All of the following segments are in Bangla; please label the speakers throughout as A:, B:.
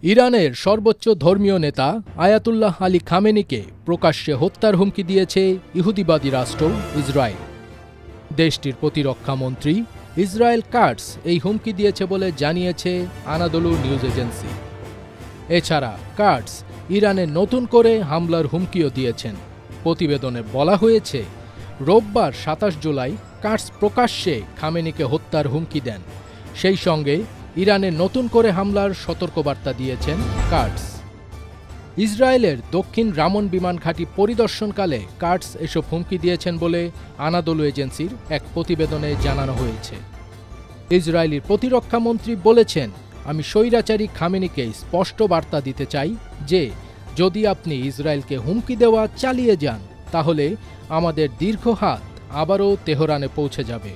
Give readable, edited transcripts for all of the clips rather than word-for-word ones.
A: ইরানের সর্বোচ্চ ধর্মীয় নেতা আয়াতুল্লাহ আলী খামেনিকে প্রকাশ্যে হত্যার হুমকি দিয়েছে ইহুদিবাদী রাষ্ট্র ইসরায়েল। দেশটির প্রতিরক্ষা মন্ত্রী ইসরায়েল কাটস এই হুমকি দিয়েছে বলে জানিয়েছে আনাদোলু নিউজ এজেন্সি। এছাড়া কাটস ইরানে নতুন করে হামলার হুমকিও দিয়েছেন। প্রতিবেদনে বলা হয়েছে, রোববার ২৭ জুলাই কাটস প্রকাশ্যে খামেনিকে হত্যার হুমকি দেন। সেই সঙ্গে ইরানে নতুন করে হামলার সতর্কবার্তা দিয়েছেন কাটস। ইসরায়েলের দক্ষিণ রামন বিমান ঘাঁটি পরিদর্শনকালে কাটস এসব হুমকি দিয়েছেন বলে আনাদোলু এজেন্সির এক প্রতিবেদনে জানানো হয়েছে। ইসরায়েলি প্রতিরক্ষা মন্ত্রী বলেছেন, আমি স্বৈরাচারী খামেনিকে স্পষ্ট বার্তা দিতে চাই যে যদি আপনি ইসরায়েলকে হুমকি দেওয়া চালিয়ে যান তাহলে আমাদের দীর্ঘ হাত আবারও তেহরানে পৌঁছে যাবে।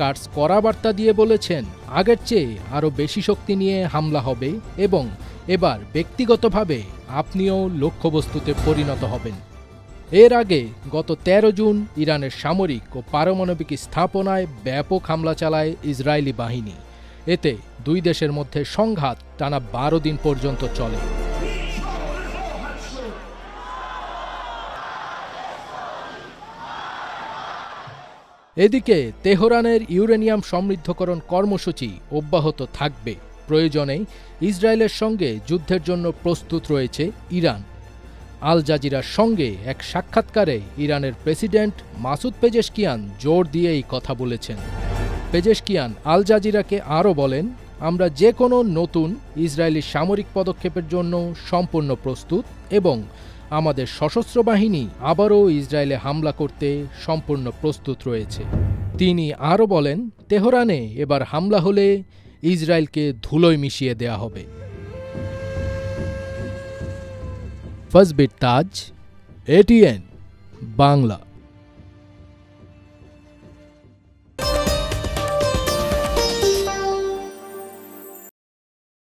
A: কাটস কড়া বার্তা দিয়ে বলেছেন, আগের চেয়ে আরও বেশি শক্তি নিয়ে হামলা হবে এবং এবার ব্যক্তিগতভাবে আপনিও লক্ষ্যবস্তুতে পরিণত হবেন। এর আগে গত ১৩ জুন ইরানের সামরিক ও পারমাণবিক স্থাপনায় ব্যাপক হামলা চালায় ইসরায়েলি বাহিনী। এতে দুই দেশের মধ্যে সংঘাত টানা ১২ দিন পর্যন্ত চলে। এদিকে তেহরানের ইউরেনিয়াম সমৃদ্ধকরণ কর্মসূচি অব্যাহত থাকবে। প্রয়োজনে ইসরায়েলের সঙ্গে যুদ্ধের জন্য প্রস্তুত রয়েছে ইরান। আল জাজিরার সঙ্গে এক সাক্ষাৎকারে ইরানের প্রেসিডেন্ট মাসুদ পেজেশকিয়ান জোর দিয়ে এই কথা বলেছেন। পেজেশকিয়ান আল জাজিরাকে আরও বলেন, আমরা যে কোনো নতুন ইসরায়েলি সামরিক পদক্ষেপের জন্য সম্পূর্ণ প্রস্তুত এবং আমাদের সশস্ত্র বাহিনী আবারও ইসরায়েলে হামলা করতে সম্পূর্ণ প্রস্তুত রয়েছে। তিনি আরও বলেন, তেহরানে এবার হামলা হলে ইসরায়েলকে ধুলোয় মিশিয়ে দেয়া হবে। ফজবির তাজ, এটিএন বাংলা।